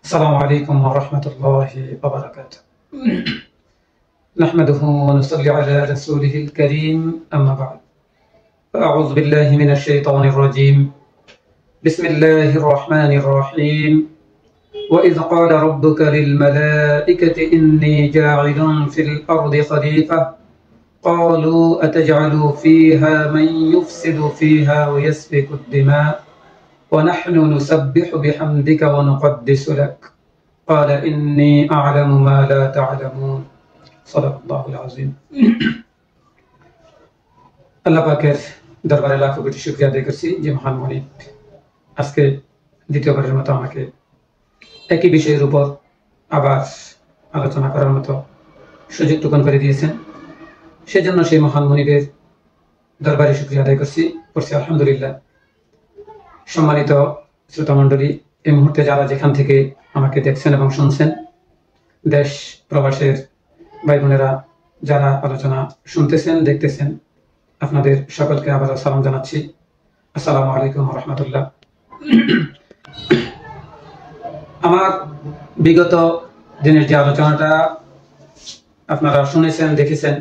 السلام عليكم ورحمة الله وبركاته. نحمده ونصلي على رسوله الكريم أما بعد. أعوذ بالله من الشيطان الرجيم. بسم الله الرحمن الرحيم. وإذ قال ربك للملائكة إني جاعل في الأرض خليفة قالوا أتجعل فيها من يفسد فيها ويسفك الدماء ونحن نسبح بحمدك ونقدس لك قال إني أعلم ما لا تعلمون صدق الله العظيم. আল্লাহ পাকের দরবারে লাখো কোটি শুকরিয়া আদায় করছি যে মহান মালিক আজকে দ্বিতীয়বারের মতো আমাকে একই বিষয়ের উপর আবার আলোচনা করার মতো সুযোগ টুকন করে দিয়েছেন। সেজন্য সেই মহান মালিকের দরবারে শুকরিয়া আদায় করছি আলহামদুলিল্লাহ। সম্মানিত শ্রোতা মণ্ডলী, এই মুহূর্তে যারা যেখান থেকে আমাকে দেখছেন এবং শুনছেন, দেশ প্রবাসের ভাই বোনেরা যারা আলোচনা শুনতেছেন দেখতেছেন, আপনাদের সকলকে আবারও সালাম জানাচ্ছি। আসসালামু আলাইকুম রহমতুল্লাহ। আমার বিগত দিনের যে আলোচনাটা আপনারা শুনেছেন দেখেছেন,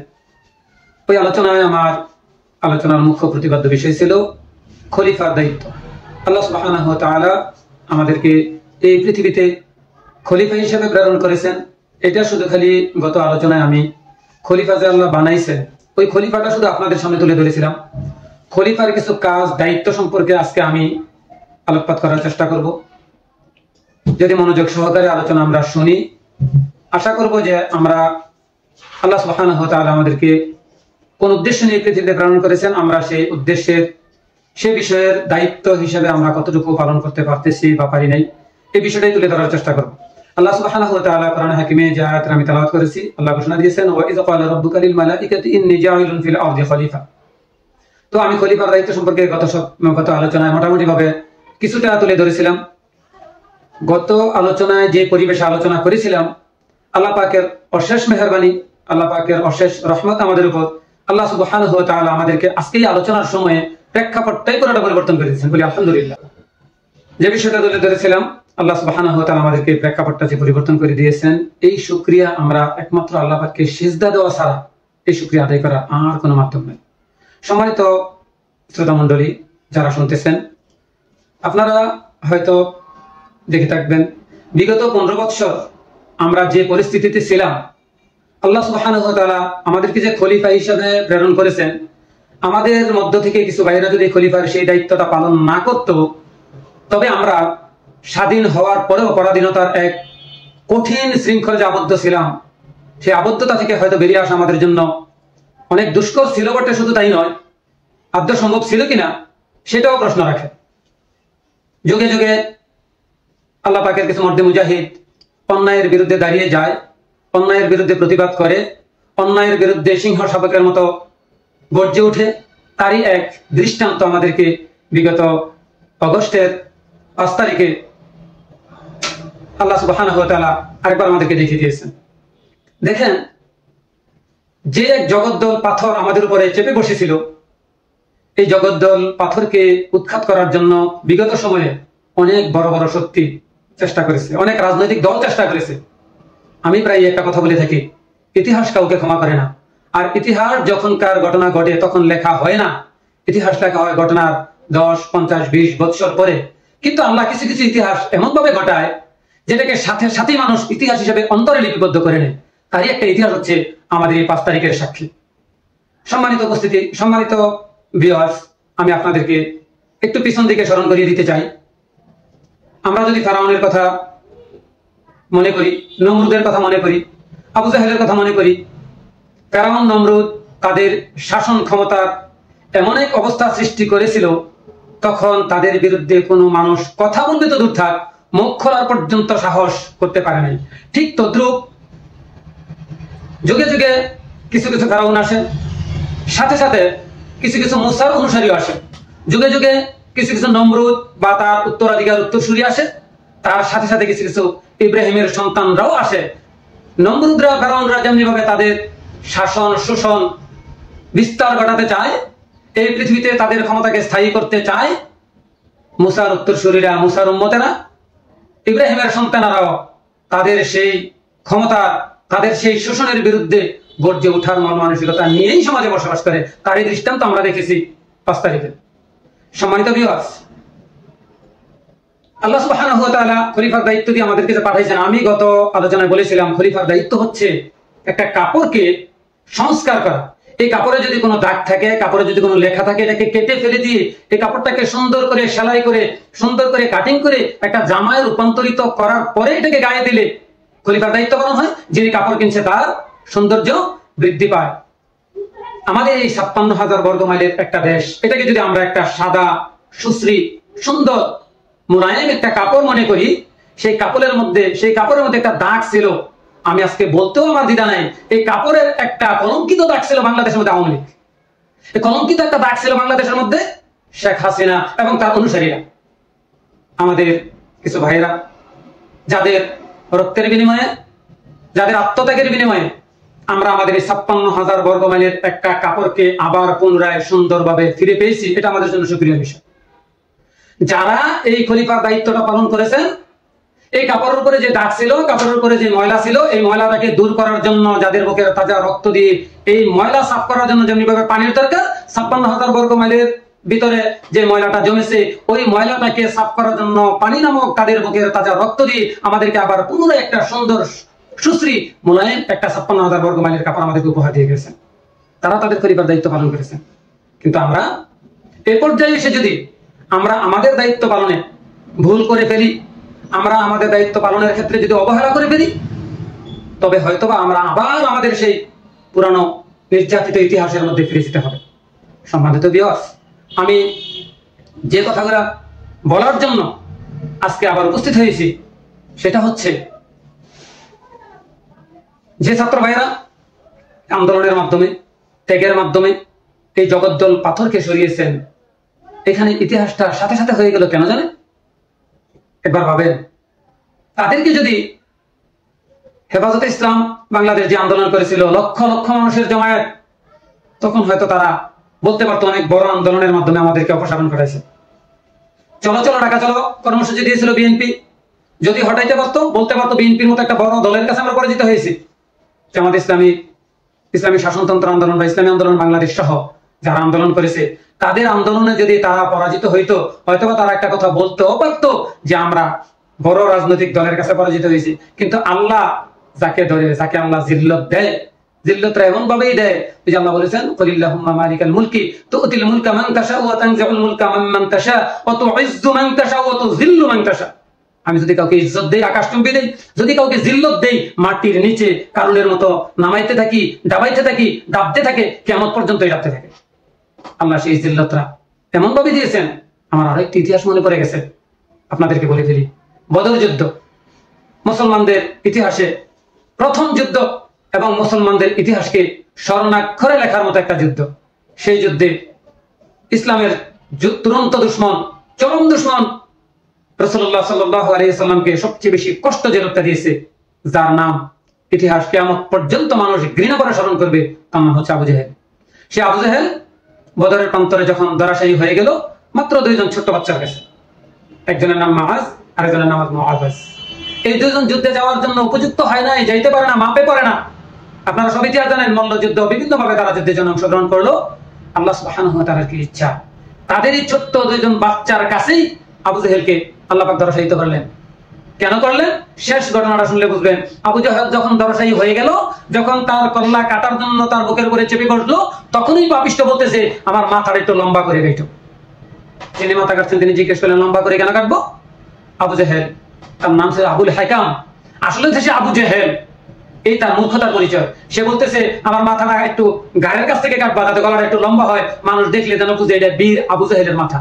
ওই আলোচনায় আমার আলোচনার মুখ্য প্রতিপাদ্য বিষয় ছিল খলিফার দায়িত্ব। আল্লাহ সুবহানাহু ওয়া তাআলা আমাদেরকে এই পৃথিবীতে খলিফা হিসেবে প্রেরণ করেছেন। এটা শুধু খালি গত আলোচনায় আমি খলিফা যে আল্লাহ বানাইছেন ওই খলিফাটা শুধু আপনাদের সামনে তুলে ধরেছিলাম। খলিফার কিছু কাজ দায়িত্ব সম্পর্কে আজকে আমি আলোকপাত করার চেষ্টা করব। যদি মনোযোগ সহকারে আলোচনা আমরা শুনি, আশা করব যে আমরা আল্লাহ সুবহানাহু ওয়া তাআলা আমাদেরকে কোন উদ্দেশ্য নিয়ে পৃথিবীতে প্রেরণ করেছেন, আমরা সেই উদ্দেশ্যের সে বিষয়ের দায়িত্ব হিসেবে আমরা কতটুকু পালন করতে পারতেছি বা পারি নাই, এই বিষয়টাই তুলে ধরার চেষ্টা করব। আল্লাহ সুবহানাহু ওয়া তাআলা কোরআন হাকিমে যে আয়াত আমি তেলাওয়াত করেছি, আল্লাহ ঘোষণা দিয়েছেন ওয়া ইয ক্বালা রাব্বুকা লিল মালাইকাতি ইন্নী জাইলুন ফিল আরদি খলিফা। তো আমি খলিফার দায়িত্ব সম্পর্কে গত আলোচনায় মোটামুটি ভাবে কিছুটা তুলে ধরেছিলাম। গত আলোচনায় যে পরিবেশে আলোচনা করেছিলাম, আল্লাহ পাকের অশেষ মেহেরবানি, আল্লাহ পাকের অশেষ রহমত আমাদের উপর, আল্লাহ সুবহানাহু ওয়া তাআলা আমাদেরকে আজকে এই আলোচনার সময়ে প্রেক্ষাপটটাই পুরোটা পরিবর্তন করে দিয়েছেন, বলি আলহামদুলিল্লাহ। যে বিষয়টা তুলে ধরেছিলাম, আল্লাহ সুবহানাহু ওয়া তাআলা আমাদেরকে প্রেক্ষাপটটা যে পরিবর্তন করে দিয়েছেন, এই শুকরিয়া আমরা একমাত্র আল্লাহ পাককে সিজদা দেওয়া ছাড়া এই শুকরিয়া আদায় করার আর কোনো মাধ্যম নেই। সম্মানিত শ্রোতা মণ্ডলী যারা শুনতেছেন, আপনারা হয়তো দেখে থাকবেন বিগত 15 বছর আমরা যে পরিস্থিতিতে ছিলাম, আল্লাহ সুবহানাহু ওয়া তাআলা আমাদেরকে যে খলিফা হিসেবে প্রেরণ করেছেন, আমাদের মধ্য থেকে কিছু ভাইরা যদি খলিফার সেই দায়িত্বটা পালন না করত, তবে আমরা স্বাধীন হওয়ার পরেও পরাধীনতার এক কঠিন শৃঙ্খলে যে আবদ্ধ ছিলাম, সেই আবদ্ধতা থেকে হয়তো বেরিয়ে আসা আমাদের জন্য অনেক দুষ্কর ছিল বটে। শুধু তাই নয়, আদৌ সম্ভব ছিল কিনা সেটাও প্রশ্ন রাখে। যুগে যুগে আল্লাহ পাকের কিছু মর্দে মুজাহিদ অন্যায়ের বিরুদ্ধে দাঁড়িয়ে যায়, অন্যায়ের বিরুদ্ধে প্রতিবাদ করে, অন্যায়ের বিরুদ্ধে সিংহ শাবকের মতো গর্জে ওঠে। তারই এক দৃষ্টান্ত আমাদেরকে বিগত অগস্টের 5 তারিখে আল্লাহ সুবহানাহু ওয়া তাআলা আরেকবার আমাদেরকে দেখিয়ে দিয়েছেন। দেখেন, যে এক জগদ্দল পাথর আমাদের উপরে চেপে বসেছিল, এই জগদ্দল পাথরকে উৎখাত করার জন্য বিগত সময়ে অনেক বড় বড় শক্তি চেষ্টা করেছে, অনেক রাজনৈতিক দল চেষ্টা করেছে। আমি প্রায় একটা কথা বলে থাকি, ইতিহাস কাউকে ক্ষমা করে না। আর ইতিহাস যখনকার ঘটনা ঘটে তখন লেখা হয় না, ইতিহাস লেখা হয় ঘটনার 10, 50, 20 বছর পরে। কিন্তু আল্লাহ কিছু কিছু ইতিহাস এমন ভাবে ঘটায় যেটাকে সাথে সাথেই মানুষ ইতিহাস হিসেবে অন্তরে লিপিবদ্ধ করে নেয়। তারই একটা ইতিহাস হচ্ছে আমাদের এই 5 তারিখের সাক্ষী। সম্মানিত উপস্থিতি, সম্মানিত ভিউয়ার্স, আমি আপনাদেরকে একটু পিছন দিকে স্মরণ করিয়ে দিতে চাই। আমরা যদি ফেরাউনের কথা মনে করি, নমরুদের কথা মনে করি, আবু জাহেলের কথা মনে করি, ফেরাউন নমরুদ তাদের শাসন ক্ষমতার এমন এক অবস্থা সৃষ্টি করেছিল, তখন তাদের বিরুদ্ধে কোনো মানুষ কথা বলতে তো দূর থাক, মুখ খোলার পর্যন্ত সাহস করতে পারে নাই। ঠিক তদ্রুপ যুগে যুগে কিছু কিছু ফেরাউন আসে, সাথে সাথে কিছু কিছু মুসার অনুসারীও আসে। যুগে যুগে কিছু কিছু নমরুদ বা তার উত্তরাধিকার উত্তরসূরি আসে, তার সাথে সাথে কিছু কিছু ইব্রাহিমের সন্তানরাও আসে। নমরুদরা, ফেরাউনরা যেমনি ভাবে তাদের শাসন শোষণ বিস্তার ঘটাতে চায়, এই পৃথিবীতে তাদের ক্ষমতাকে স্থায়ী করতে চায়, মুসার উত্তরসূরিরা, মুসার উম্মতেরা ইব্রাহিমের সন্তানারাও তাদের সেই ক্ষমতা, তাদের সেই শোষণের বিরুদ্ধে গর্জে ওঠার মন মানসিকতা নিয়েই সমাজে বসবাস করে। তারই দৃষ্টান্ত আমরা দেখেছি 5 তারিখে। সম্মানিত ভিউয়ার্স, আল্লাহ সুবহানাহু ওয়া তাআলা খলিফার দায়িত্ব দিয়ে আমাদেরকে যে পাঠাইছেন, আমি গত আলোচনায় বলেছিলাম খলিফার দায়িত্ব হচ্ছে একটা কাপড়কে সংস্কার করা। এই কাপড়ে যদি কোনো দাগ থাকে, কাপড়ে যদি কোনো লেখা থাকে, এটাকে কেটে ফেলে দিয়ে এই কাপড়টাকে সুন্দর করে সেলাই করে, সুন্দর করে কাটিং করে একটা জামায় রূপান্তরিত করার পরে এটাকে গায়ে দিলে খলিফার দায়িত্ব পালন হয়। যিনি কাপড় কিনছে তার সৌন্দর্য বৃদ্ধি পায়। আমাদের এই 56,000 বর্গ মাইলের একটা দেশ, এটাকে যদি আমরা একটা সাদা সুশ্রী সুন্দর মোলায়েম একটা কাপড় মনে করি, সেই কাপড়ের মধ্যে একটা দাগ ছিল, আমি আজকে বলতেও আমার দ্বিধা নাই, এই কাপড়ের একটা কলঙ্কিত দাগ ছিল বাংলাদেশের মধ্যে আওয়ামী লীগ। এই কলঙ্কিত একটা দাগ ছিল বাংলাদেশের মধ্যে শেখ হাসিনা এবং তার অনুসারীরা। আমাদের কিছু ভাইরা যাদের রক্তের বিনিময়ে, যাদের আত্মত্যাগের বিনিময়ে আমরা আমাদের এই 56,000 বর্গ মাইলের একটা কাপড়কে আবার পুনরায় সুন্দরভাবে ফিরে পেয়েছি, এটা আমাদের জন্য সুপ্রিয় বিষয়। যারা এই খলিফার দায়িত্বটা পালন করেছেন, এই কাপড়ের উপরে যে দাগ ছিল, কাপড়ের উপরে যে ময়লা ছিল, এই ময়লাটাকে দূর করার জন্য যাদের বুকের তাজা রক্ত দিয়ে এই ময়লা সাফ করার জন্য যেমনিভাবে পানির দরকার, 56,000 বর্গ মাইলের ভিতরে যে ময়লাটা জমেছে, ওই ময়লাটাকে সাফ করার জন্য পানি নামক তাদের বুকের তাজা রক্ত দিয়ে আমাদেরকে আবার পুনরায় একটা সুন্দর সুশ্রী মোলায়েম একটা 56,000 বর্গ মাইলের কাপড় আমাদেরকে উপহার দিয়ে গেছেন। তারা তাদের খলিফার দায়িত্ব পালন করেছেন। কিন্তু আমরা এই পর্যায়ে এসে যদি আমরা আমাদের দায়িত্ব পালনে ভুল করে ফেলি, আমরা আমাদের দায়িত্ব পালনের ক্ষেত্রে যদি অবহেলা করে ফেলি, তবে হয়তোবা আমরা আবার আমাদের সেই পুরানো নির্যাতিত ইতিহাসের মধ্যে ফিরে যেতে হবে। সম্মানিত ভিউয়ার্স, আমি যে কথাগুলো বলার জন্য আজকে আবার উপস্থিত হয়েছি সেটা হচ্ছে, যে ছাত্র ভাইরা আন্দোলনের মাধ্যমে, ত্যাগের মাধ্যমে এই জগদ্দল পাথরকে সরিয়েছেন, এখানে ইতিহাসটা সাথে সাথে হয়ে গেল কেন জানেন? একবার ভাবেন, তাদেরকে যদি হেফাজতে ইসলাম বাংলাদেশ যে আন্দোলন করেছিল, লক্ষ লক্ষ মানুষের জমায়েত, তখন হয়তো তারা বলতে পারতো অনেক বড় আন্দোলনের মাধ্যমে আমাদেরকে অপসারণ করেছে। চলো চলো ঢাকা চলো কর্মসূচি দিয়েছিল বিএনপি, যদি হটাইতে পারতো, বলতে পারতো বিএনপির মতো একটা বড় দলের কাছে আমরা পরাজিত হয়েছি। জামাত ইসলামী, ইসলামী শাসনতন্ত্র আন্দোলন বা ইসলামী আন্দোলন বাংলাদেশ সহ যারা আন্দোলন করেছে, তাদের আন্দোলনে যদি তারা পরাজিত হইতো, হয়তোবা তারা একটা কথা বলতেও পারতো যে আমরা বড় রাজনৈতিক দলের কাছে পরাজিত হয়েছি। কিন্তু আল্লাহ যাকে ধরে, যাকে আল্লাহ জিল্লত দেয়, জিল্লতটা এমন ভাবেই দেয় যে আল্লাহ বলেছেন, কুলিল্লাহুম্মা মালিকাল মুলকি তুতিল মুলকা মান তাশা ওয়া তানজিউল মুলকা মিম্মান তাশা ওয়া তুইজ্জু মান তাশা ওয়া তুযিল্লু মান তাশা। আমি যদি কাউকে ইজ্জত দেই, আকাশ চুম্বি দেই, যদি কাউকে জিল্লত দেই, মাটির নিচে কারুলের মতো নামাইতে থাকি, ডাবাইতে থাকি, ডাবতে থাকে, কিয়ামত পর্যন্ত ডাবতে থাকে। আল্লাহ সেই জিল্লতটা এমন ভাবে দিয়েছেন। আমার আরেকটি ইতিহাস মনে পড়ে গেছে, আপনাদেরকে বলে ফেলি। বদর যুদ্ধ মুসলমানদের ইতিহাসে প্রথম যুদ্ধ এবং মুসলমানদের ইতিহাসকে স্বর্ণাক্ষরে লেখার মতো একটা যুদ্ধ। সেই যুদ্ধে ইসলামের তুরন্ত দুশ্মন, চরম দুশ্মন রাসূলুল্লাহ সাল্লাল্লাহু আলাইহি ওয়াসাল্লামকে সবচেয়ে বেশি কষ্ট যে লোকটা দিয়েছে, যার নাম ইতিহাস কিয়ামত পর্যন্ত মানুষ ঘৃণা করে স্মরণ করবে, তার নাম হচ্ছে আবু জেহেল। সে আবু জেহেল বদরের প্রান্তরে যখন ধরাশায়ী হয়ে গেল, মাত্র 2 জন ছোট্ট বাচ্চার কাছে, একজনের নাম মাআজ, আরেকজনের নাম মুআওয়াজ। এই 2 জন যুদ্ধে যাওয়ার জন্য উপযুক্ত হয় নাই, যাইতে পারে না, মাপে পড়ে না। আপনারা সব ইতিহাস জানেন, মল্লযুদ্ধ বিভিন্ন ভাবে তারা যুদ্ধের জন্য অংশগ্রহণ করলো। আল্লাহ সুবহানাহু ওয়া তাআলার কি ইচ্ছা, তাদেরই ছোট্ট 2 জন বাচ্চার কাছেই আবু জেহেলকে আল্লাহ পাক ধরাশায়ী করলেন। কেন করলেন? শেষ ঘটনাটা শুনলে বুঝবেন। আবু জেহেল যখন ধরাশায়ী হয়ে গেল, যখন তার কল্লা কাটার জন্য তার বুকের উপরে চেপে বসলো, তখনই পাপিষ্ঠ বলতেছে, আমার মাথাটা একটু লম্বা করে কাটো। যিনি মাথা কাটছেন তিনি জিজ্ঞেস করলেন, লম্বা করে কেন কাটবো? আবু জেহেল, তার নাম ছিল আবুল হাইকাম, আসলে সে আবু জেহেল, এই তার মূর্খতার পরিচয়। সে বলতেছে, আমার মাথাটা একটু গায়ের কাছ থেকে কাটবা, তাতে গলাটা একটু লম্বা হয়, মানুষ দেখলে যেন বুঝে এটা বীর আবু জেহেলের মাথা।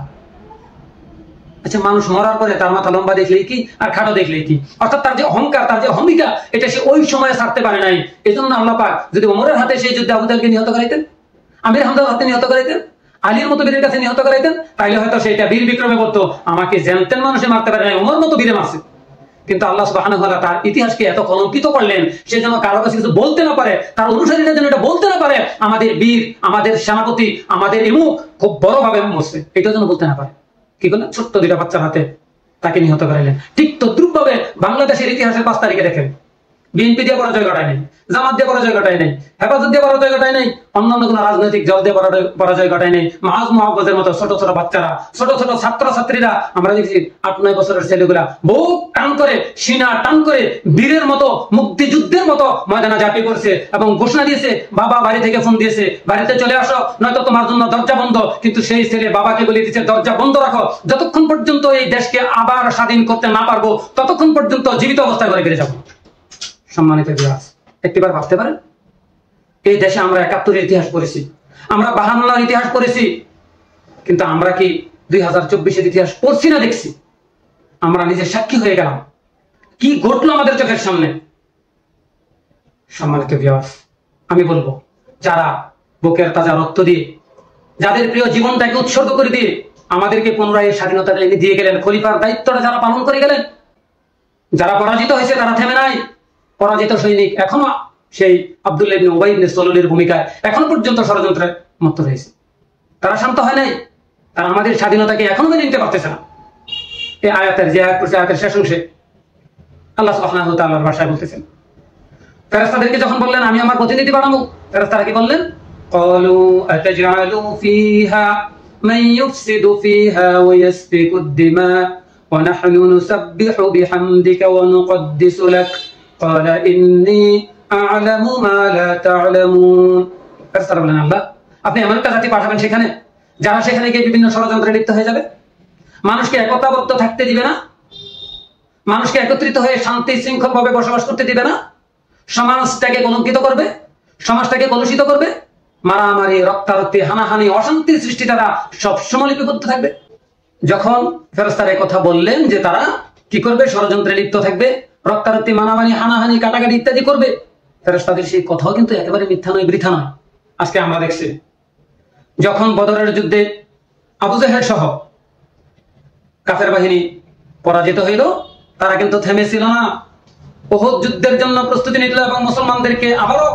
আচ্ছা, মানুষ মরার পরে তার মাথা লম্বা দেখলেই কি আর খাটো দেখলেই কি? অর্থাৎ তার যে অহংকার, তার যে অহমিকা, এটা সে ওই সময়ে ছাড়তে পারে নাই। এই জন্য আল্লাহ পাক যদি ওমরের হাতে সেই যুদ্ধে আবু জেহেলকে নিহত করাইতেন, আমির হামজার হাতে নিহত করাইতেন, আলীর মতো বীরের কাছে নিহত করাইতেন, তাইলে হয়তো সেটা বীর বিক্রমে বলতো, আমাকে জানতেন মানুষে মারতে পারে নাই, ওমর মতো বীরে মারছে। কিন্তু আল্লাহ সুবহানাহু ওয়া তাআলা তার ইতিহাসকে এত কলঙ্কিত করলেন, সে যেন কারো কাছে কিছু বলতে না পারে, তার অনুসারীরা যেন এটা বলতে না পারে, আমাদের বীর, আমাদের সেনাপতি, আমাদের ইমুক খুব বড় ভাবে মরছে, এটা যেন বলতে না পারে। কি করলেন? ছোট্ট 2টা বাচ্চার হাতে তাকে নিহত করাইলেন। ঠিক তদ্রুপ ভাবে করে বাংলাদেশের ইতিহাসের 5 তারিখে দেখেন, বিএনপি দিয়ে পরাজয় ঘটায় নাই, জামাত দিয়ে পরাজয় ঘটায় নাই, হেফাজত দিয়ে পরাজয় ঘটায় নাই, অন্যান্য কোন রাজনৈতিক দল দিয়ে পরাজয় ঘটায় নাই। মাহাজ মুহাব্বতের মতো ছোট ছোট বাচ্চারা, ছোট ছোট ছাত্র ছাত্রীরা, আমরা দেখছি 8-9 বছরের ছেলেগুলা বুক টান করে, সিনা টান করে, বীরের মতো, মুক্তিযুদ্ধের মতো ময়দানে ঝাঁপিয়ে পড়ছে এবং ঘোষণা দিয়েছে, বাবা বাড়ি থেকে ফোন দিয়েছে, বাড়িতে চলে আসো, নয়তো তোমার জন্য দরজা বন্ধ। কিন্তু সেই ছেলে বাবাকে বলে দিচ্ছে, দরজা বন্ধ রাখো, যতক্ষণ পর্যন্ত এই দেশকে আবার স্বাধীন করতে না পারবো ততক্ষণ পর্যন্ত জীবিত অবস্থায় ঘরে ফিরে যাবো। সম্মানিত বিরাজ, একটিবার ভাবতে পারেন, এই দেশে আমরা 71-এর ইতিহাস পড়েছি, আমরা 52-র ইতিহাস পড়েছি, কিন্তু আমরা কি 2024-এর ইতিহাস পড়ছি না দেখছি? আমরা নিজে সাক্ষী হয়ে গেলাম কি ঘটলো আমাদের চোখের সামনে। সম্মানিত বিরাজ, আমি বলবো, যারা বুকের তাজা রক্ত দিয়ে, যাদের প্রিয় জীবনটাকে উৎসর্গ করে দিয়ে আমাদেরকে পুনরায় স্বাধীনতাটা এনে দিয়ে গেলেন, খলিফার দায়িত্বটা যারা পালন করে গেলেন, যারা পরাজিত হয়েছে তারা থেমে নাই। পরাজিত সৈনিক এখনো সেই আব্দুল্লাহ ইবনে উবাই ইবনে সালুলের ভূমিকায় এখনো পর্যন্ত ষড়যন্ত্রে মত্ত রয়েছে। তারা শান্ত হয় নাই, তারা আমাদের স্বাধীনতাকে এখনো মেনে নিতে পারতেছে না। এই আয়াতের যে আয়াতের শেষ অংশে আল্লাহ সুবহানাহু ওয়া তাআলার ভাষায় বলতেছেন, ফেরেশতাদেরকে যখন বললেন আমি আমার প্রতিনিধি বানাবো, ফেরেশতারা কি বললেন? ক্বালু আতাজআলু ফিহা মান ইউফসিদু ফিহা ওয়া ইয়াসফিকু আদ-দিমা ওয়া নাহনু নুসাব্বিহু বিহামদিকা ওয়া নুকদ্দিসু লাক ক্বালা ইন্নী আ'লামু মা লা তা'লামুন। ফেরেশতারা বললেন, আল্লাহ আপনি এমন একটা জাতি পাঠাবেন সেখানে যারা সেখানে গিয়ে বিভিন্ন ষড়যন্ত্রে লিপ্ত হয়ে যাবে, মানুষকে একতাবদ্ধ থাকতে দিবে না, মানুষকে একত্রিত হয়ে শান্তি শৃঙ্খল ভাবে বসবাস করতে দিবে না, সমাজটাকে কলঙ্কিত করবে, সমাজটাকে কলুষিত করবে, মারামারি, রক্তারক্তি, হানাহানি, অশান্তির সৃষ্টি তারা সবসময় লিপিবদ্ধ থাকবে। যখন ফেরেশতারা কথা বললেন যে তারা কি করবে, ষড়যন্ত্রে লিপ্ত থাকবে, রক্তারক্তি, মারামারি, হানাহানি, কাটাকাটি ইত্যাদি করবে, ফেরেশতাদের সেই কথাও কিন্তু একেবারে মিথ্যা নয়, বৃথা নয়। আজকে আমরা দেখছি যখন বদরের যুদ্ধে আবু জেহেল সহ কাফের বাহিনী পরাজিত হইল, তারা কিন্তু থেমেছিল না, উহুদ যুদ্ধের জন্য প্রস্তুতি নিল এবং মুসলমানদেরকে আবারও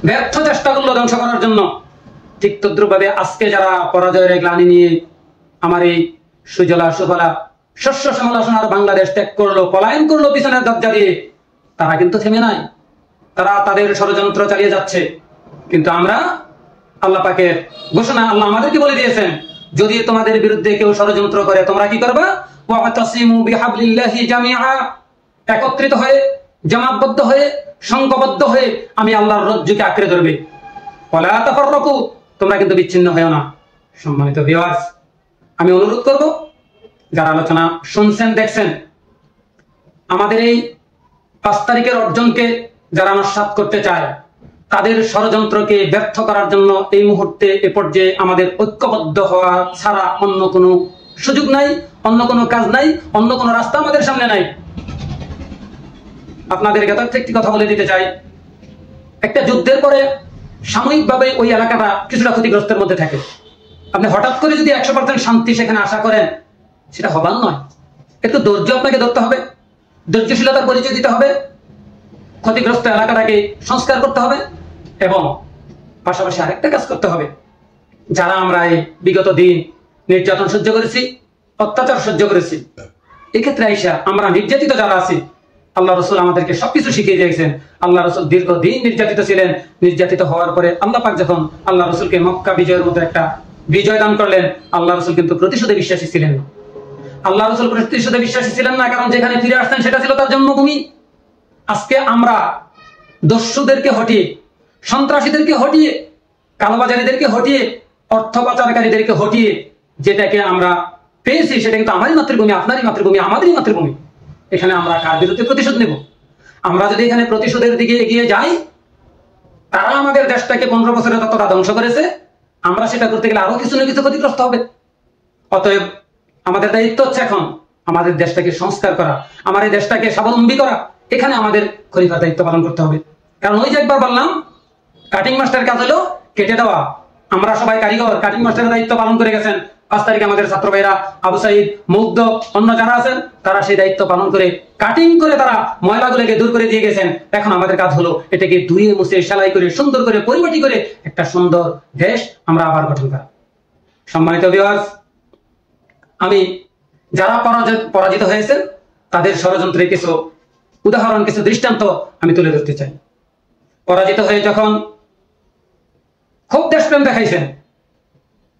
ব্যর্থ চেষ্টা করলো ধ্বংস করার জন্য। ঠিক তদ্রুপভাবে আজকে যারা পরাজয়ের গ্লানি নিয়ে আমার এই সুজলা সুফলা শস্য শ্যামলা সোনার বাংলাদেশ ত্যাগ করলো, পলায়ন করলো পিছনের দরজা দিয়ে, তারা কিন্তু থেমে নাই, তারা তাদের ষড়যন্ত্র চালিয়ে যাচ্ছে। কিন্তু আমরা আল্লাহ পাকের ঘোষণা, আল্লাহ আমাদেরকে বলে দিয়েছেন, যদি তোমাদের বিরুদ্ধে কেউ ষড়যন্ত্র করে তোমরা কি করবা? ওয়াতাসিমু বিহাবলিল্লাহি জামিআ, একত্রিত হয়ে, জামাতবদ্ধ হয়ে, সংঘবদ্ধ হয়ে আমি আল্লাহর রজ্জুকে আঁকড়ে ধরবে। ওয়ালা তাফাররাকু, তোমরা কিন্তু বিচ্ছিন্ন হয়ো না। সম্মানিত ভিউয়ার্স, আমি অনুরোধ করব যারা আলোচনা শুনছেন দেখছেন, আমাদের এই 5 তারিখের অর্জনকে যারা নস্যাৎ করতে চায়, তাদের ষড়যন্ত্রকে ব্যর্থ করার জন্য এই মুহূর্তে এ পর্যায়ে আমাদের ঐক্যবদ্ধ হওয়া ছাড়া অন্য কোনো সুযোগ নাই, অন্য কোনো কাজ নাই, অন্য কোনো রাস্তা আমাদের সামনে নাই। আপনাদের একটি কথা বলে দিতে চাই, একটা যুদ্ধের পরে সাময়িকভাবে ওই এলাকাটা কিছুটা ক্ষতিগ্রস্তের মধ্যে থাকে। আপনি হঠাৎ করে যদি 100% শান্তি সেখানে আশা করেন, সেটা হবার নয়। একটু ধৈর্য আপনাকে ধরতে হবে, ধৈর্যশীলতার পরিচয় দিতে হবে, ক্ষতিগ্রস্ত এলাকাটাকে সংস্কার করতে হবে এবং পাশাপাশি আরেকটা কাজ করতে হবে। যারা আমরা এই বিগত দিন নির্যাতন সহ্য করেছি, অত্যাচার সহ্য করেছি, এক্ষেত্রে আইসা আমরা নির্যাতিত যারা আছি, আল্লাহ রসুল আমাদেরকে সবকিছু শিখিয়ে দিয়েছেন। আল্লাহ রসুল দীর্ঘদিন নির্যাতিত ছিলেন, নির্যাতিত হওয়ার পরে আল্লাহ পাক যখন আল্লাহ রসুলকে মক্কা বিজয়ের মতো একটা বিজয় দান করলেন, আল্লাহ রসুল কিন্তু প্রতিশোধে বিশ্বাসী ছিলেন না। আল্লাহ রসুল প্রতিশোধে বিশ্বাসী ছিলেন না, কারণ যেখানে ফিরে আসতেন সেটা ছিল তার জন্মভূমি। আজকে আমরা দস্যুদেরকে হটিয়ে, সন্ত্রাসীদেরকে হটিয়ে, কালোবাজারিদেরকে হটিয়ে, অর্থ পাচারকারীদেরকে হটিয়ে যেটাকে আমরা পেয়েছি সেটা কিন্তু আমারই মাতৃভূমি, আপনারই মাতৃভূমি, আমাদেরই মাতৃভূমি। এখানে আমরা কার বিরুদ্ধে প্রতিশোধ নেব? আমরা যদি এখানে প্রতিশোধের দিকে এগিয়ে যাই, তারা আমাদের দেশটাকে 15 বছরে ততটা ধ্বংস করেছে, আমরা সেটা করতে গেলে আরো কিছু না কিছু ক্ষতিগ্রস্ত হবে। অতএব আমাদের দায়িত্ব হচ্ছে এখন আমাদের দেশটাকে সংস্কার করা, আমার এই দেশটাকে স্বাবলম্বী করা। এখানে আমাদের খলিফার দায়িত্ব পালন করতে হবে। কারণ ওই যে একবার বললাম, কাটিং মাস্টারের কাজ হলো কেটে দেওয়া। আমরা সবাই কারিগর, কাটিং মাস্টারের দায়িত্ব পালন করে গেছেন। 5 তারিখে আমাদের ছাত্র ভাইরা আবু সাইদ, মুগ্ধ, অন্য যারা আছেন তারা সেই দায়িত্ব পালন করে কাটিং করে তারা ময়লাগুলোকে দূর করে দিয়ে গেছেন। এখন আমাদের কাজ হলো এটাকে ধুয়ে মুছে সেলাই করে সুন্দর করে পরিপাটি করে একটা সুন্দর দেশ আমরা আবার গঠন করা। সম্মানিত ভিউয়ার্স, আমি যারা পরাজিত হয়েছেন তাদের ষড়যন্ত্রের কিছু উদাহরণ, কিছু দৃষ্টান্ত আমি তুলে ধরতে চাই। পরাজিত হয়ে যখন খুব দেশপ্রেম দেখাইছেন,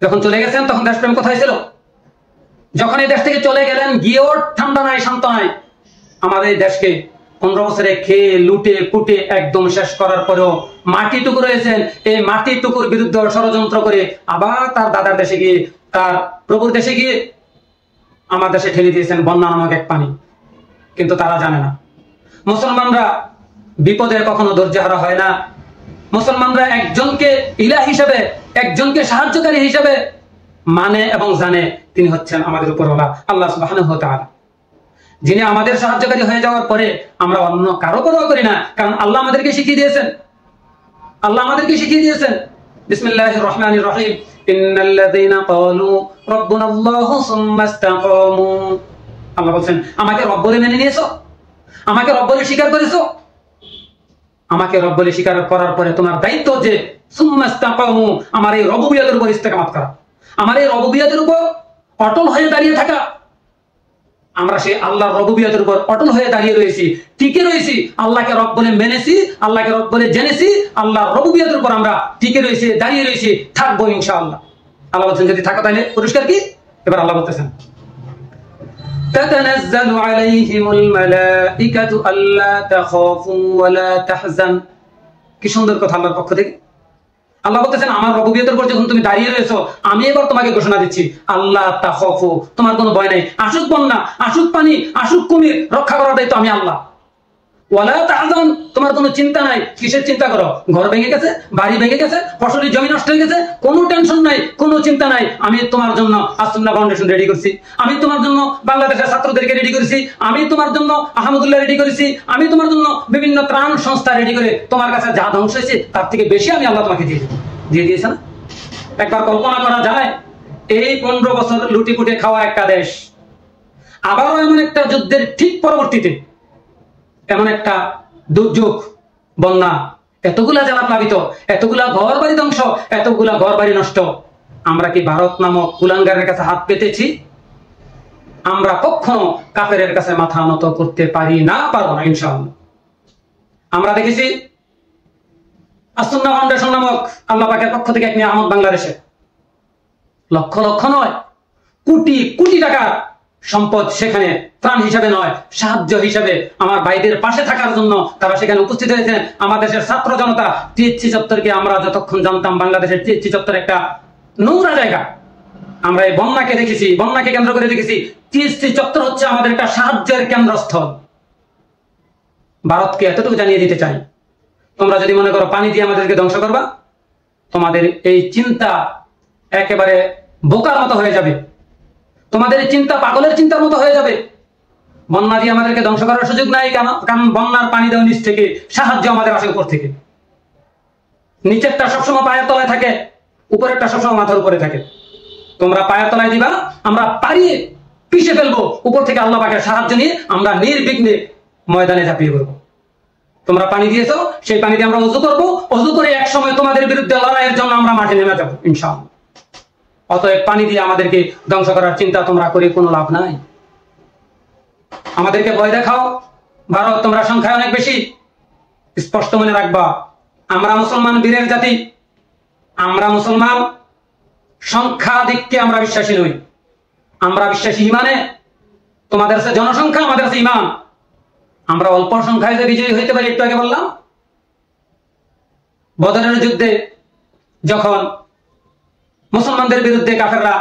যখন চলে গেছেন তখন দেশপ্রেম কোথায় ছিল? যখন এই দেশ থেকে চলে গেলেন, গিয়েও ঠান্ডা নাই, শান্ত নাই। আমাদের এই দেশকে 15 বছরে খেয়ে লুটে কুটে একদম শেষ করার পরেও মাটি টুকু রয়েছেন, এই মাটি টুকুর বিরুদ্ধে ষড়যন্ত্র করে আবার তার দাদার দেশে গিয়ে, তার প্রভুর দেশে গিয়ে আমার দেশে ঠেলে দিয়েছেন বন্যা নামক এক পানি। কিন্তু তারা জানে না, মুসলমানরা বিপদে কখনো ধৈর্যহারা হয় না। মুসলমানরা একজনকে ইলাহ হিসেবে, একজনকে সাহায্যকারী হিসেবে মানে এবং জানে, তিনি হচ্ছেন আমাদের উপরওয়ালা আল্লাহ সুবহানাহু ওয়া তাআলা, যিনি আমাদের সাহায্যকারী হয়ে যাওয়ার পরে আমরা অন্য কারো পরোয়া করি না, কারণ আল্লাহ আমাদেরকে শিখিয়ে দিয়েছেন। আল্লাহ আমাদেরকে শিখিয়ে দিয়েছেন বিসমিল্লাহির রহমানির রহিম, ইন্নাল্লাযীনা ক্বালু রাব্বুনাল্লাহু সুম্মা ইসতাকামু। আল্লাহ বলেন, আমাকে রব বলে মেনে নিয়েছো, আমাকে রব বলে স্বীকার করেছো। আমাকে রব বলে স্বীকার করার পরে তোমার দায়িত্ব যে সুম্মা ইসতাকামু, আমার এই রবুবিয়তের উপর ইস্তেকামত করা, আমার এই রবুবিয়তের উপর অটল হয়ে দাঁড়িয়ে থাকা। আমরা সেই আল্লাহর রবুবিয়তের উপর অটল হয়ে দাঁড়িয়ে রয়েছি, টিকে রয়েছি, আল্লাহকে রব বলে মেনেছি, আল্লাহকে রব বলে জেনেছি, আল্লাহর রবুবিয়তের উপর আমরা টিকে রয়েছি, দাঁড়িয়ে রয়েছি, থাকবো ইনশাআল্লাহ। আল্লাহ বলছেন যদি থাকো তাহলে পুরস্কার কি? এবার আল্লাহ বলতেছেন তাতানাজ্জালু আলাইহিমুল মালাইকাতু আল্লা তাখাফু ওয়া লা তাহজান। কি সুন্দর কথা আল্লাহর পক্ষ থেকে। আল্লাহ বলতেছেন আমার রবুবিয়তের উপর যখন তুমি দাঁড়িয়ে রয়েছো, আমি এবার তোমাকে ঘোষণা দিচ্ছি আল্লাহ তাখাফু, তোমার কোনো ভয় নাই। আসুক বন্যা, আসুক পানি, আসুক কুমির, রক্ষা করার দায়িত্ব আমি আল্লাহ। ওয়ালা তাহজান, তোমার কোনো চিন্তা নাই। কিসের চিন্তা করো? ঘর ভেঙে গেছে, বাড়ি ভেঙে গেছে, ফসলের জমি নষ্ট হয়ে গেছে, কোনো টেনশন নাই, কোনো চিন্তা নাই। আমি তোমার জন্য আসুন্নাহ ফাউন্ডেশন রেডি করছি, আমি তোমার জন্য বাংলাদেশের ছাত্রদেরকে রেডি করেছি, আমি তোমার জন্য আহমদুল্লাহ রেডি করেছি, আমি তোমার জন্য বিভিন্ন ত্রাণ সংস্থা রেডি করে তোমার কাছে যা ধ্বংস হয়েছে তার থেকে বেশি আমি আল্লাহ তোমাকে দিয়ে দিয়েছে না? একবার কল্পনা করা যায়, এই 15 বছর লুটি পুটে খাওয়া একটা দেশ আবারও এমন একটা যুদ্ধের ঠিক পরবর্তীতে এমন একটা দুর্যোগ, বন্যা, এতগুলা জেলা প্লাবিত, এতগুলা ঘর বাড়ি ধ্বংস, এতগুলা ঘর বাড়ি নষ্ট। আমরা কি ভারত নামক কুলাঙ্গারের কাছে হাত পেতেছি? আমরা কখনো কাফেরের কাছে মাথা নত করতে পারি না, পারবো না ইনশাআল্লাহ। আমরা দেখেছি আসুন্নাহ ফাউন্ডেশন নামক আল্লাহ পাকের পক্ষ থেকে এক নিয়ামত বাংলাদেশে লক্ষ লক্ষ নয়, কোটি কোটি টাকা সম্পদ সেখানে ত্রাণ হিসাবে নয়, সাহায্য হিসাবে আমার ভাইদের পাশে থাকার জন্য তারা সেখানে উপস্থিত হয়েছেন। আমাদের দেশের ছাত্র জনতা, টিএসসি চত্বরকে আমরা যতক্ষণ জানতাম বাংলাদেশের টিএসসি চত্বর একটা নোংরা জায়গা, আমরা এই বন্যাকে দেখেছি, বন্যাকে কেন্দ্র করে দেখেছি টিএসসি চত্বর হচ্ছে আমাদের একটা সাহায্যের কেন্দ্রস্থল। ভারতকে এতটুকু জানিয়ে দিতে চাই, তোমরা যদি মনে করো পানি দিয়ে আমাদেরকে ধ্বংস করবা, তোমাদের এই চিন্তা একেবারে বোকার মতো হয়ে যাবে, তোমাদের এই চিন্তা পাগলের চিন্তার মতো হয়ে যাবে। বন্যা দিয়ে আমাদেরকে ধ্বংস করার সুযোগ নাই, কারণ বন্যার পানি দেওয়া নিচ থেকে, সাহায্য আমাদের আসে উপর থেকে। নিচেরটা সবসময় পায়ের তলায় থাকে, উপরেরটা সবসময় মাথার উপরে থাকে। তোমরা পায়ের তলায় দিবা, আমরা পারিয়ে পিষে ফেলবো, উপর থেকে আল্লাহ পাকের সাহায্য নিয়ে আমরা নির্বিঘ্নে ময়দানে ঝাঁপিয়ে পড়বো। তোমরা পানি দিয়েছো, সেই পানি দিয়ে আমরা ওযু করবো, ওযু করে এক সময় তোমাদের বিরুদ্ধে লড়াইয়ের জন্য আমরা মাঠে নেমে যাবো ইনশাআল্লাহ। অতএব পানি দিয়ে আমাদেরকে ধ্বংস করার চিন্তা তোমরা করে কোনো লাভ নাই। আমাদেরকে ভয় দেখাও, ভারত তোমরা সংখ্যায় অনেক বেশি, স্পষ্ট মনে রাখবা আমরা মুসলমান বীরের জাতি, আমরা মুসলমান সংখ্যাধিক্যে আমরা বিশ্বাসী নই, আমরা বিশ্বাসী ইমানে। তোমাদের কাছে জনসংখ্যা, আমাদের কাছে ইমান। আমরা অল্প সংখ্যায় যে বিজয়ী হইতে পারি, একটু আগে বললাম বদরের যুদ্ধে যখন মুসলমানদের বিরুদ্ধে কাফেররা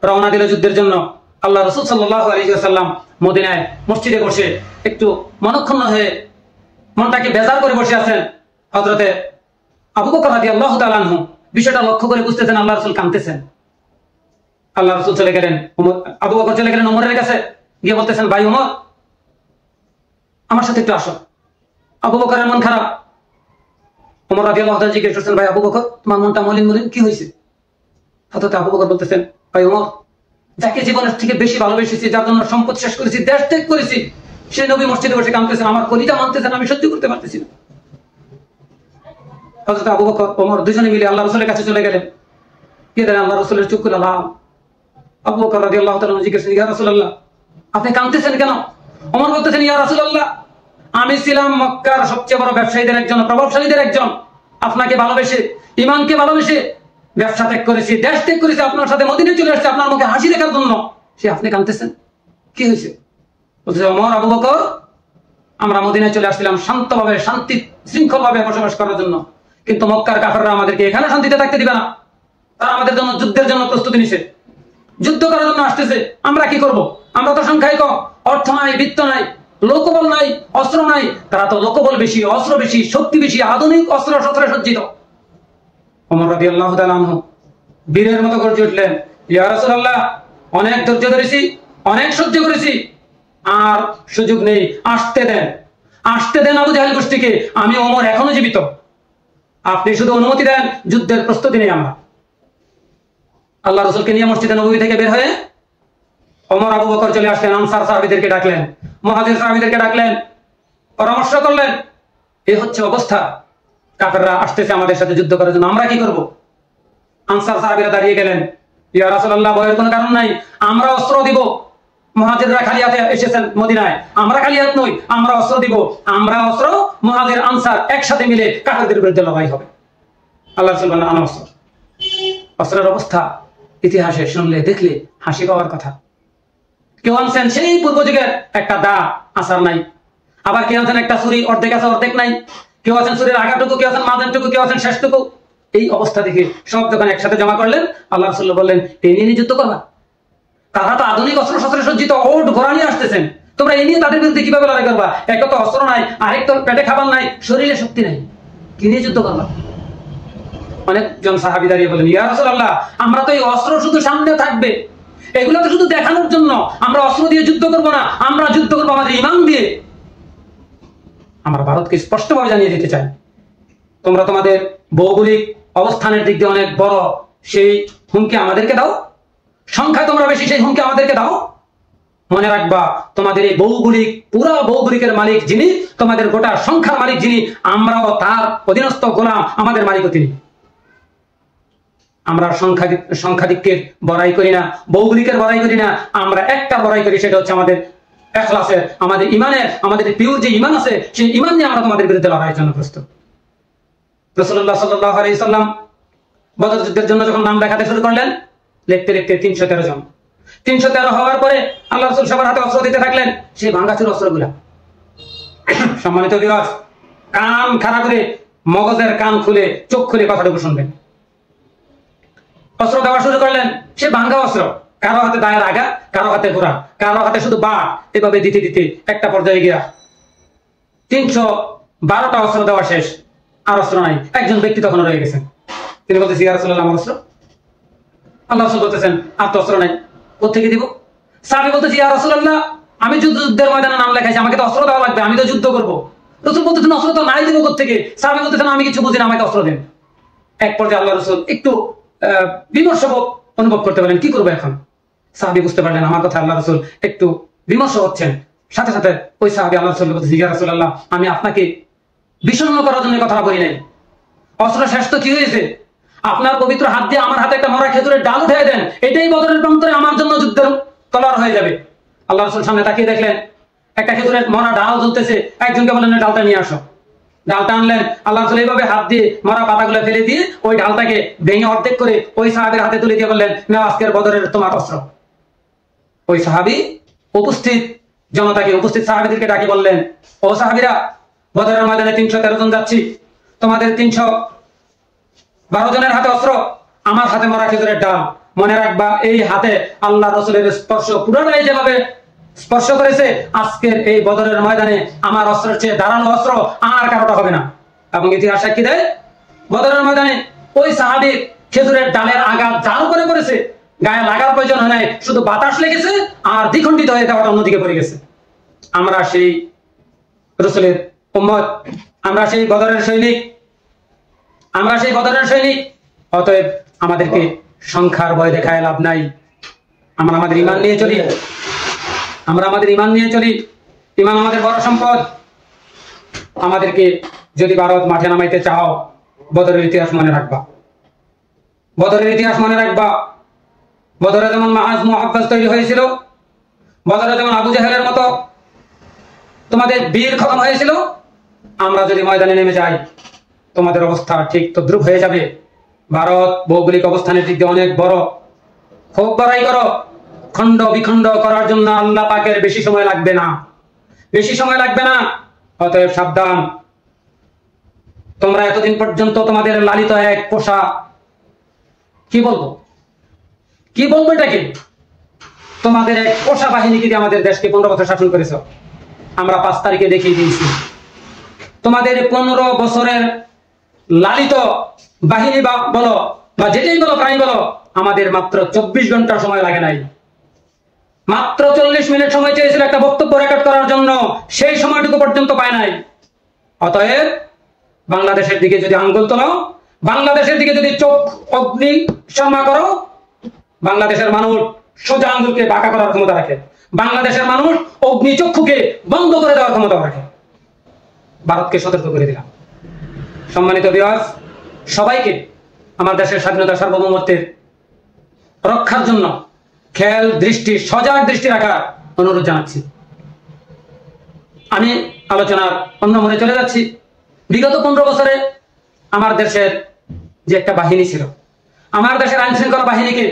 রওনা দিল যুদ্ধের জন্য, আল্লাহ রাসূল সাল্লাল্লাহু আলাইহি ওয়াসাল্লাম মদিনায় মসজিদে বসে একটু মনক্ষুণ্ণ হয়ে মনটাকে বেজার করে বসে আছেন। হযরতে আবু বকর রাদিয়াল্লাহু তাআলা আনহু বিষয়টা লক্ষ্য করে বুঝতেছেন আল্লাহ রাসূল কাঁদতেছেন। আল্লাহ রাসূল চলে গেলেন, আবু বকর চলে গেলেন ওমরের কাছে, গিয়ে বলতেছেন ভাই ওমর, আমার সাথে একটু আসো। আবু বকরের মন খারাপ। ওমর রাদিয়াল্লাহু তাআলা জিজ্ঞেস করছেন, ভাই আবু বকর, তোমার মনটা মলিন মলিন, কি হয়েছে? হযরত আবু বকর বলতেছেন, ভাই ওমর, যাকে জীবনের থেকে বেশি ভালোবেসেছি, যার জন্য সম্পদ শেষ করেছি, দেশ ত্যাগ করেছি, সে নবী মসজিদে বসে কাঁদতেছেন, আমার কলিজা মানতেছেন, আমি সহ্য করতে পারতেছি না। হযরত আবু বকর ওমর দুজনে মিলে আল্লাহ রাসূলের কাছে চলে গেলেন, গিয়ে দেখেন আল্লাহ রাসূলের চোখ খুলে লাল। আবু বকর রাদিয়াল্লাহু তাআলা জিজ্ঞেস করলেন, ইয়া রাসূলুল্লাহ, আপনি কাঁদতেছেন কেন? ওমর বলতেছেন, ইয়া রাসূলুল্লাহ, আমি ছিলাম মক্কার সবচেয়ে বড় ব্যবসায়ীদের একজন, প্রভাবশালীদের একজন। আপনাকে ভালোবেসে, ইমানকে ভালোবেসে ব্যবসা ত্যাগ করেছি, দেশ ত্যাগ করেছি, আপনার সাথে মদিনায় চলে আসছে আপনার মুখে হাসি দেখার জন্য। সে আপনি কাঁদতেছেন, কি হয়েছে? বলতেছে, ওমর, আবু বকর, আমরা মদিনায় চলে আসছিলাম শান্তভাবে, শান্তি শৃঙ্খল ভাবে বসবাস করার জন্য, কিন্তু মক্কার কাফেররা আমাদেরকে এখানে শান্তিতে থাকতে দিবে না। তারা আমাদের জন্য যুদ্ধের জন্য প্রস্তুতি নিছে, যুদ্ধ করার জন্য আসতেছে। আমরা কি করব? আমরা তো সংখ্যায় কম, অর্থ নাই, বৃত্ত নাই, লোকবল নাই, অস্ত্র নাই। তারা তো লোকবল বেশি, অস্ত্র বেশি, শক্তি বেশি, আধুনিক অস্ত্র শস্ত্রে সজ্জিত। ওমর রাদিয়াল্লাহু তাআলা আনহু বীরের মতো গর্জে উঠলেন, ইয়া রাসূলুল্লাহ, অনেক ধৈর্য ধরেছি, অনেক সহ্য করেছি, আর সুযোগ নেই, আসতে দেন, আসতে দেন আবু জাহেল গোষ্ঠীকে। আমি ওমর এখনো জীবিত, আপনি শুধু অনুমতি দেন, যুদ্ধের প্রস্তুতি নেই আমরা। আল্লাহ রাসূলকে নিয়ে মসজিদে নববী থেকে বের হয়ে ওমর আবু বকর চলে আসলেন, আনসার সাহাবীদেরকে ডাকলেন, মুহাজির সাহাবীদেরকে ডাকলেন, পরামর্শ করলেন, এই হচ্ছে অবস্থা, কাফেররা আসতেছে আমাদের সাথে যুদ্ধ করার জন্য, আমরা কি করব? আনসার সাহাবীরা দাঁড়িয়ে গেলেন, ইয়া রাসূলুল্লাহ, ভয়ের কোনো কারণ নাই, আমরা অস্ত্র দিব। মুহাজিররা খালি হাতে এসেছেন মদিনায়, আমরা খালি হাত নই, আমরা অস্ত্র দিব। আমরা অস্ত্র, মুহাজির আনসার একসাথে মিলে কাফেরদের বিরুদ্ধে লড়াই হবে। আল্লাহ রাসূল বলেন, আনো অস্ত্র। অস্ত্রের অবস্থা ইতিহাসে শুনলে দেখলে হাসি পাওয়ার কথা। কেউ আনছেন সেই পূর্ব যুগের একটা দা, আসার নাই। আবার কেউ আছেন একটা ছুরি, অর্ধেক আছে অর্ধেক নাই। কেউ আছেন ছুরির আগাটুকু, কেউ আছেন মাঝানটুকু, কেউ আছেন শেষটুকু। এই অবস্থা দেখে সব যখন একসাথে জমা করলেন, আল্লাহ রাসূল বললেন, এই নিয়ে যুদ্ধ করবা? তারা তো আধুনিক অস্ত্র শস্ত্রে সজ্জিত, ওট ঘোড়া নিয়ে আসতেছেন, তোমরা এই নিয়ে তাদের বিরুদ্ধে কিভাবে লড়াই করবা? এক তো অস্ত্র নাই, আরেক তো পেটে খাবার নাই, শরীরে শক্তি নাই, কি নিয়ে যুদ্ধ করবা? অনেকজন সাহাবী দাঁড়িয়ে বলেন, ইয়া রাসূলুল্লাহ, আমরা তো এই অস্ত্র শুধু সামনে থাকবে, এগুলো তো শুধু দেখানোর জন্য, আমরা অস্ত্র দিয়ে যুদ্ধ করবো না, আমরা যুদ্ধ করবো আমাদের ঈমান দিয়ে। আমরা ভারতকে স্পষ্টভাবে জানিয়ে দিতে চাই, তোমরা তোমাদের ভৌগোলিক অবস্থানের দিক দিয়ে অনেক বড়, সেই হুমকি আমাদেরকে দাও। সংখ্যায় তোমরা বেশি, সেই হুমকি আমাদেরকে দাও। মনে রাখবা, তোমাদের এই ভৌগোলিক, পুরা ভৌগোলিকের মালিক যিনি, তোমাদের গোটা সংখ্যার মালিক যিনি, আমরাও তার অধীনস্থ গোলাম, আমাদের মালিকও তিনি। আমরা সংখ্যাধিক্যের বড়াই করি না, ভৌগোলিকের বড়াই করি না, আমরা একটা বড়াই করি, সেটা হচ্ছে আমাদের ইখলাসের, আমাদের ঈমানের, আমাদের পিওর যে ঈমান আছে, সেই ঈমান নিয়ে আমরা তোমাদের বিরুদ্ধে লড়াইয়ের জন্য প্রস্তুত। রাসূলুল্লাহ সাল্লাল্লাহু আলাইহি সাল্লাম বদর যুদ্ধের জন্য যখন নাম লেখাতে শুরু করলেন, লিখতে লিখতে 313 জন। 313 হওয়ার পরে আল্লাহ রাসূল সবার হাতে অস্ত্র দিতে থাকলেন, সেই ভাঙাচুর অস্ত্রগুলা। সম্মানিত ভিউয়ার্স, কান খাড়া করে, মগজের কান খুলে, চোখ খুলে কথাটুকু শুনবেন। অস্ত্র দেওয়া শুরু করলেন, সে ভাঙ্গা অস্ত্র, কারো হাতে দায়ের আগা, কারো হাতে ঘোড়া, কারো হাতে শুধু বাঁ, এভাবে দিতে দিতে একটা পর্যায়ে গিয়া 312টা অস্ত্র দেওয়া শেষ, আর অস্ত্র নাই। একজন ব্যক্তি তখন রয়ে গেছেন, তিনি বলতেছেন, ইয়া রাসূলুল্লাহ, আমার অস্ত্র। আল্লাহ রাসূল বলতেছেন, আর তো অস্ত্র নাই, কোত্থেকে দিব? সাহাবী বলতেছে, ইয়া রাসূলুল্লাহ, আমি যুদ্ধের ময়দানে নাম লেখাইছি, আমাকে তো অস্ত্র দেওয়া লাগবে, আমি তো যুদ্ধ করবো। রাসূল বলতেছেন, অস্ত্র তো নাই, দিব কোত্থেকে? সাহাবী বলতেছেন, আমি কিছু বুঝি না, আমাকে অস্ত্র দেন। এক পর্যায়ে আল্লাহ রাসূল একটু বিমর্ষ অনুভব করতে পারলেন, কি করবো এখন? সাহাবী বুঝতে পারলেন আমার কথা আল্লাহ রাসূল একটু বিমর্ষ হচ্ছেন। সাথে সাথে ওই সাহাবী আল্লাহ রাসূল বলতেছে, ইয়া রাসূলুল্লাহ, আমি আপনাকে বিষণ্ণ করার জন্য কথা বলি নাই, অস্ত্র শেষ তো কি হয়েছে? আপনার পবিত্র হাত দিয়ে আমার হাতে একটা মরা খেজুরের ডাল উঠিয়ে দেন, এটাই বদরের প্রান্তরে আমার জন্য যুদ্ধের তলোয়ার হয়ে যাবে। আল্লাহ রাসূল সামনে তাকিয়ে দেখলেন একটা খেজুরের মরা ডাল ঝুলতেছে, একজনকে বললেন, ডালটা নিয়ে আসো। ডালটা আনলেন, আল্লাহ রাসূল এইভাবে হাত দিয়ে মরা পাতাগুলো ফেলে দিয়ে ওই ডালটাকে ভেঙে অর্ধেক করে ওই সাহাবীর হাতে তুলে দিয়ে বললেন, নাও আজকের বদরের তোমার অস্ত্র। ওই সাহাবী উপস্থিত জনতাকে, উপস্থিত সাহাবীদেরকে ডাকি বললেন, ও সাহাবীরা, বদরের ময়দানে 313 জন যাচ্ছি, তোমাদের 312 জনের হাতে অস্ত্র, আমার হাতে মরা খেজুরের ডাল। মনে রাখবা, এই হাতে আল্লাহ রাসূলের স্পর্শ পুরোটাই যেভাবে স্পর্শ করেছে, আজকের এই বদরের ময়দানে আমার অস্ত্রের চেয়ে ধারালো অস্ত্র আর কারোটা হবে না। এবং ইতিহাস সাক্ষী দেয়, বদরের ময়দানে ওই সাহাবী খেজুরের ডালের আঘাত যার উপরে পড়েছে, গায়ে লাগার প্রয়োজন হয় নাই, শুধু বাতাস লেগেছে আর দ্বিখণ্ডিত হয়ে দেওয়াটা অন্যদিকে পড়ে গেছে। আমরা সেই রাসূলের উম্মত, আমরা সেই বদরের সৈনিক, আমরা সেই বদরের সৈনিক। অতএব আমাদেরকে সংখ্যার ভয় দেখায় লাভ নাই, আমরা আমাদের ঈমান নিয়ে চলি, আমরা আমাদের ঈমান নিয়ে চলি। ঈমান আমাদের বড় সম্পদ। আমাদেরকে যদি ভারত মাঠে নামাইতে চাও, বদরের ইতিহাস মনে রাখবা, বদরের ইতিহাস মনে রাখবা। বদরে যেমন মাহাজ মুহাব্বাস তৈরি হয়েছিল, বদরে যেমন আবু জাহেলের মতো তোমাদের বীর খতম হয়েছিল, আমরা যদি ময়দানে নেমে যাই তোমাদের অবস্থা ঠিক তদ্রুপ হয়ে যাবে। ভারত ভৌগোলিক অবস্থানের দিক দিয়ে অনেক বড়, খুব বড়াই করো, খণ্ড বিখণ্ড করার জন্য আল্লাহ পাকের বেশি সময় লাগবে না, বেশি সময় লাগবে না। অতএব সাবধান। তোমরা এতদিন পর্যন্ত তোমাদের লালিত এক পোষা, কি বলবো এটাকে, তোমাদের এক পোষা বাহিনীকে দিয়ে আমাদের দেশকে 15 বছর শাসন করেছ। আমরা 5 তারিখে দেখিয়ে দিয়েছি তোমাদের 15 বছরের লালিত বাহিনী বা বলো বা যেটাই বলো প্রাণী বলো, আমাদের মাত্র 24 ঘন্টা সময় লাগে নাই। মাত্র 40 মিনিট সময় চেয়েছিল একটা বক্তব্য রেকর্ড করার জন্য, সেই সময়টুকু পর্যন্ত পায় নাই। অতএব বাংলাদেশের দিকে যদি আঙ্গুল তোলো, বাংলাদেশের দিকে যদি চোখ অগ্নি শর্মা করো, বাংলাদেশের মানুষ সোজা আঙ্গুলকে বাঁকা করার ক্ষমতা রাখে, বাংলাদেশের মানুষ অগ্নি চক্ষুকে বন্ধ করে দেওয়ার ক্ষমতা রাখে। ভারতকে সতর্ক করে দিলাম। সম্মানিত ভিউয়ার্স, সবাইকে আমার দেশের স্বাধীনতা সার্বভৌমত্বের রক্ষার জন্য খেয়াল দৃষ্টি, সজাগ দৃষ্টি রাখার অনুরোধ জানাচ্ছি। আমি আলোচনার অন্য মোড়ে চলে যাচ্ছি। বিগত 15 বছরে আমার দেশের যে একটা বাহিনী ছিল, আমার দেশের আইন শৃঙ্খলা বাহিনীকে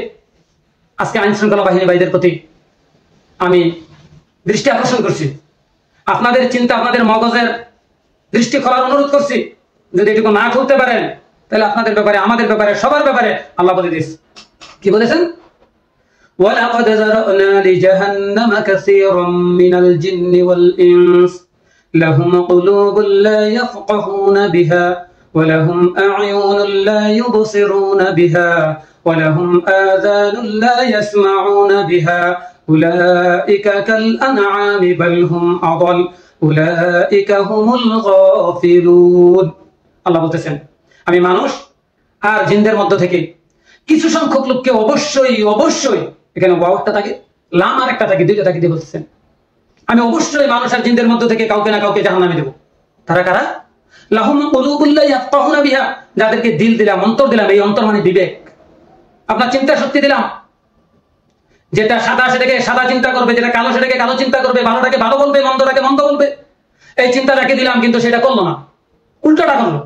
আজকে আইন শৃঙ্খলা বাহিনী ভাইদের প্রতি আমি দৃষ্টি আকর্ষণ করছি। আপনাদের চিন্তা, আপনাদের মগজের দৃষ্টি খোলার অনুরোধ করছি। যদি এটুকু না খুলতে পারেন তাহলে আপনাদের ব্যাপারে, আমাদের ব্যাপারে, সবার ব্যাপারে আল্লাহ বলে দিস, কি বলেছেন? وَلَقَدْ ذَرَأْنَا لِجَهَنَّمَ كَثِيرًا مِنَ الْجِنِّ وَالْإِنسِ لَهُمْ قُلُوبٌ لَا يَفْقَهُونَ بِهَا وَلَهُمْ أَعْيُنٌ لَا يُبْصِرُونَ بِهَا وَلَهُمْ آذَانٌ لَا يَسْمَعُونَ بِهَا أُولَئِكَ كَالْأَنْعَامِ بَلْ هُمْ أَضَلُّ أُولَئِكَ هُمُ الْغَافِلُونَ। আল্লাহ বলতেছেন, আমি মানুষ আর জিনদের মধ্য থেকে কিছু সংখ্যক লোককে অবশ্যই অবশ্যই, এখানে ওয়াও একটা থাকে, লাম আর একটা থাকে, দুইটা থাকে দিয়ে বলতেছেন, আমি অবশ্যই মানুষ আর জিনদের মধ্য থেকে কাউকে না কাউকে জাহান্নামে দেব। তারা কারা? লাহুম কুলুবুল লা ইয়াফকাহুনা বিহা, যাদেরকে দিল দিলাম, অন্তর দিলাম। এই অন্তর মানে বিবেক, আপনার চিন্তা শক্তি দিলাম। যেটা সাদা সেটাকে সাদা চিন্তা করবে, যেটা কালো সেটাকে কালো চিন্তা করবে, ভালোটাকে ভালো বলবে, মন্দটাকে মন্দ বলবে। এই চিন্তাটাকে দিলাম, কিন্তু সেটা করলো না, উল্টাটা করলো।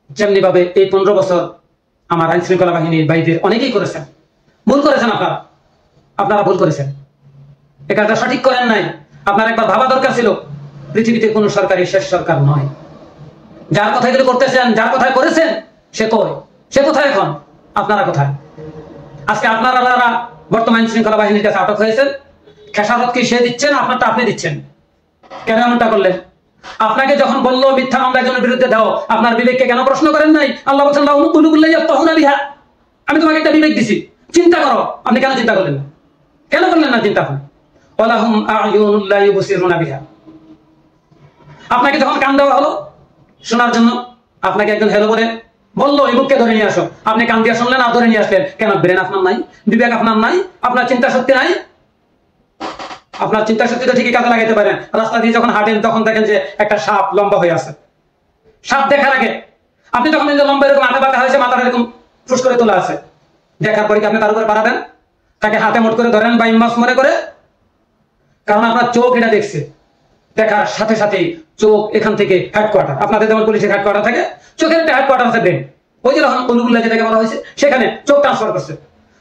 যেমনি ভাবে এই 15 বছর আমার আইন শৃঙ্খলা বাহিনীর ভাইদের অনেকেই করেছেন, ভুল করেছেন। আপনারা ভুল করেছেন, এ কাজটা সঠিক করেন নাই। আপনার একবার ভাবা দরকার ছিল, পৃথিবীতে কোন সরকারই শেষ সরকার নয়। যার কথা এগুলো করতেছেন, যার কথায় করেছেন, সে কোথায় এখন? আপনারা কোথায়? আজকে আপনারা বর্তমান শৃঙ্খলা বাহিনীর কাছে আটক হয়েছেন। খেসারত কি সে দিচ্ছেন? আপনারটা আপনি দিচ্ছেন। কেন এমনটা করলেন? আপনাকে যখন বললো মিথ্যা মামলা একজনের বিরুদ্ধে দাও, আপনার বিবেককে কেন প্রশ্ন করেন নাই? আল্লাহ বলছেন আমি তোমাকে একটা বিবেক দিছি, চিন্তা করো। আপনি কেন চিন্তা করলেন না? কেন করলেন না চিন্তা? আপনাকে যখন কান দেওয়া হলো শোনার জন্য, আপনাকে একজন হেলো বলে বললো এই বুককে ধরে নিয়ে আসো, আপনি কান দিয়ে শুনলেন আর ধরে নিয়ে আসলেন। কেন? ব্রেন আপনার নাই, বিবেক আপনার নাই, আপনার চিন্তা শক্তি নাই। আপনার চিন্তা শক্তি তো ঠিকই কাজে লাগাইতে পারেন। রাস্তা দিয়ে যখন হাঁটেন তখন দেখেন যে একটা সাপ লম্বা হয়ে আছে, সাপ দেখার আগে আপনি তখন লম্বা এরকম আঁটা বাঁকা হয়েছে, মাথার এরকম ফুস করে তোলা আছে, দেখার পরে কি আপনি তার উপরে পাড়া দেন? তাকে হাতে মোট করে ধরেন বা ইমাস মনে করে? কারণ আপনার চোখ এটা দেখছে, দেখার সাথে সাথে চোখ এখান থেকে হেডকোয়ার্টার, আপনাদের যেমন পুলিশের হেডকোয়ার্টার থাকে, চোখের একটা হেডকোয়ার্টার আছে ব্রেন, ওই যে কলুগুল্লা যেটাকে বলা হয়েছে, সেখানে চোখ ট্রান্সফার করছে।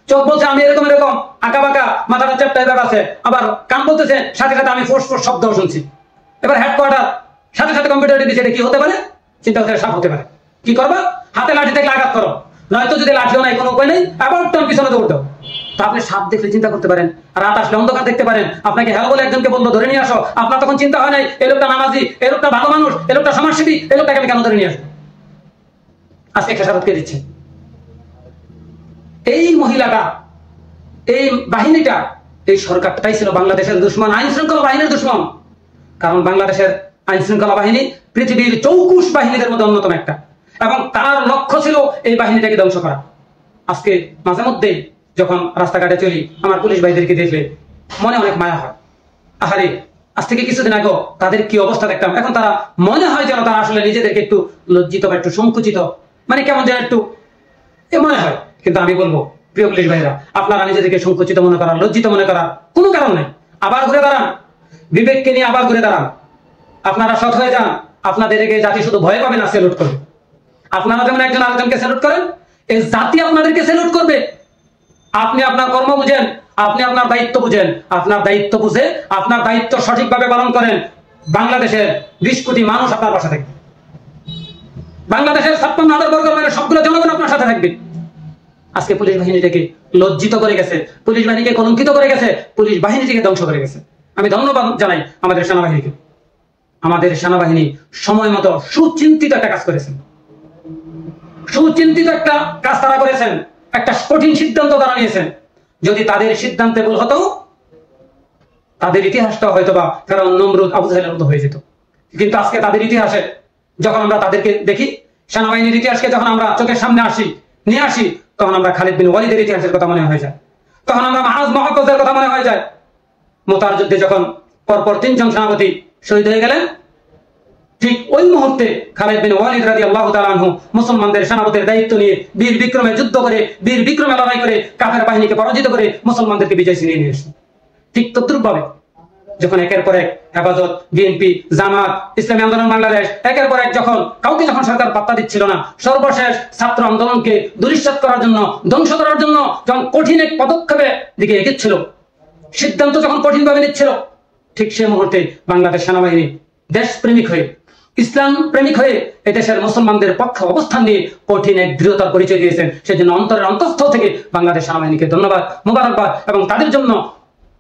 চোখ বলছে আমি এরকম এরকম আঁকা বাঁকা, মাথাটা চ্যাপটা এভাবে আছে, আবার কান বলতেছে সাথে সাথে আমি ফোর্স ফোর্স শব্দ শুনছি। এবার হেডকোয়ার্টার সাথে সাথে কম্পিউটারে দিচ্ছে, এটা কি হতে পারে? চিন্তা হতে সাপ হতে পারে। কি করবা? হাতে লাঠি থেকে আঘাত করো, নয়তো যদি লাঠিও নাই, কোনো উপায় নেই, আবার টান পিছনে দৌড়। তা আপনি সাপ দেখলে চিন্তা করতে পারেন, রাত আসলে অন্ধকার দেখতে পারেন। আপনাকে হ্যালো বলে একজনকে বললো ধরে নিয়ে আসো, আপনার তখন চিন্তা হয় নাই এই লোকটা নামাজি, এই লোকটা ভালো মানুষ, এই লোকটা সমাজসেবী, এই লোকটাকে আমি কেন ধরে নিয়ে আসবো? আজকে খেসারতকে দিচ্ছে এই মহিলাটা, এই বাহিনীটা, এই সরকারটাই ছিল বাংলাদেশের দুশ্মন, আইন শৃঙ্খলা বাহিনীর দুশ্মন। কারণ বাংলাদেশের আইন শৃঙ্খলা বাহিনী পৃথিবীর চৌকুশ বাহিনীদের মধ্যে অন্যতম একটা, এবং তার লক্ষ্য ছিল এই বাহিনীটাকে ধ্বংস করা। আজকে মাঝে মধ্যে যখন রাস্তাঘাটে চলি, আমার পুলিশ ভাইদেরকে দেখলে মনে অনেক মায়া হয়। আহারে, আজ থেকে কিছুদিন আগে তাদের কি অবস্থা দেখতাম, এখন তারা মনে হয় যেন তারা আসলে নিজেদেরকে একটু লজ্জিত বা একটু সংকুচিত, মানে কেমন যেন একটু এ মনে হয়। কিন্তু আমি বলবো প্রিয় পুলিশ ভাইরা, আপনারা নিজেদেরকে সংকুচিত মনে করার, লজ্জিত মনে করার কোনো কারণ নেই। আবার ঘুরে দাঁড়ান, বিবেককে নিয়ে আবার ঘুরে দাঁড়ান। আপনারা সৎ হয়ে যান, আপনাদেরকে জাতি শুধু ভয় পাবে না, স্যালুট করবে। আপনারা যেমন একজন আরেকজনকে স্যালুট করেন, এই জাতি আপনাদেরকে স্যালুট করবে। আপনি আপনার কর্ম বুঝেন, আপনি আপনার দায়িত্ব বুঝেন, আপনার দায়িত্ব বুঝে আপনার দায়িত্ব সঠিকভাবে পালন করেন, বাংলাদেশের 20 কোটি মানুষ আপনার পাশে থাকবে। বাংলাদেশের 56,000 বর্গ মাইলের সবগুলো জনগণ আপনার সাথে থাকবে। আজকে পুলিশ বাহিনীটাকে লজ্জিত করে গেছে, পুলিশ বাহিনীকে কলঙ্কিত করে গেছে, পুলিশ বাহিনীটিকে ধ্বংস করে গেছে। আমি ধন্যবাদ জানাই আমাদের সেনাবাহিনীকে। আমাদের সেনাবাহিনী সময় মতো সুচিন্তিত একটা কাজ করেছেন, সুচিন্তিত একটা কাজ তারা করেছেন, একটা কঠিন সিদ্ধান্ত তারা নিয়েছেন। যদি তাদের সিদ্ধান্তে ভুল হতো, তাদের ইতিহাসটা হয়তোবা ফেরাউন, নমরুদ, আবু জাহেলের মতো হয়ে যেত। কিন্তু আজকে তাদের ইতিহাসে যখন আমরা তাদেরকে দেখি, সেনাবাহিনীর ইতিহাসকে যখন আমরা চোখের সামনে নিয়ে আসি, তখন আমরা খালিদ বিন ওয়ালিদের ইতিহাসের কথা মনে হয়ে যায়, তখন আমরা মাহাজ মহাক্কাজের কথা মনে হয়ে যায়। মুতার যুদ্ধে যখন পরপর 3 জন সেনাপতি শহীদ হয়ে গেলেন, ঠিক ওই মুহূর্তে খালিদ বিন ওয়ালিদ রাদিয়াল্লাহু তাআলা আনহু মুসলমানদের সেনাপতির দায়িত্ব নিয়ে বীর বিক্রমে যুদ্ধ করে, বীর বিক্রমে লড়াই করে, কাফের বাহিনীকে পরাজিত করে মুসলমানদেরকে বিজয় ছিনিয়ে নিয়ে এসেছেন। ঠিক তদ্রুপভাবে যখন একের পর এক হেফাজত, বিএনপি, জামাত, ইসলামী আন্দোলন বাংলাদেশ একের পর এক যখন সরকার পাত্তা দিচ্ছিল না, সর্বশেষ ছাত্র আন্দোলনকে দুলিশ্বাত করার জন্য, ধ্বংস করার জন্য যখন কঠিন এক পদক্ষেপের দিকে এগিয়েছিল, সিদ্ধান্ত যখন কঠিনভাবে নিচ্ছিল, ঠিক সেই মুহূর্তে বাংলাদেশ সেনাবাহিনী দেশপ্রেমিক হয়ে, ইসলাম প্রেমিক হয়ে এদেশের মুসলমানদের পক্ষে অবস্থান নিয়ে কঠিন এক দৃঢ়তার পরিচয় দিয়েছেন। সেজন্য অন্তরের অন্তঃস্থল থেকে বাংলাদেশ সেনাবাহিনীকে ধন্যবাদ, মোবারকবাদ এবং তাদের জন্য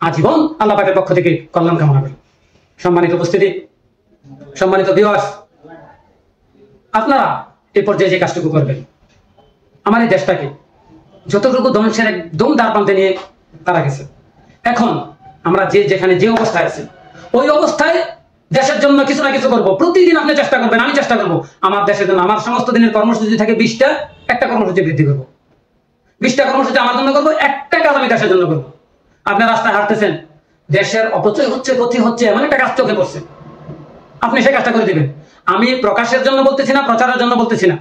আজীবন আল্লাহ পাকের পক্ষ থেকে কল্যাণ কামনা করি। সম্মানিত উপস্থিতি, সম্মানিত ভিউয়ার্স, আপনারা এই পর্যায়ে যে কাজটুকু করবেন, আমার এই দেশটাকে যতটুকু ধ্বংসের একদম দ্বার প্রান্তে নিয়ে তারা গেছে, এখন আমরা যেখানে যে অবস্থায় আছি, ওই অবস্থায় দেশের জন্য কিছু না কিছু করবো। প্রতিদিন আপনি চেষ্টা করবেন, আমি চেষ্টা করবো আমার দেশের জন্য। আমার সমস্ত দিনের কর্মসূচি থাকে 20টা, একটা কর্মসূচি বৃদ্ধি করবো। 20টা কর্মসূচি আমার জন্য করবো, একটা কাজ আমি দেশের জন্য করবো। আপনি রাস্তায় হাঁটতেছেন, দেশের অপচয় হচ্ছে, ক্ষতি হচ্ছে, এমন একটা কাজ চোখে পড়ছে, আপনি সেই কাজটা করে দিবেন। আমি প্রকাশের জন্য বলতেছি না, প্রচারের জন্য বলতেছি না,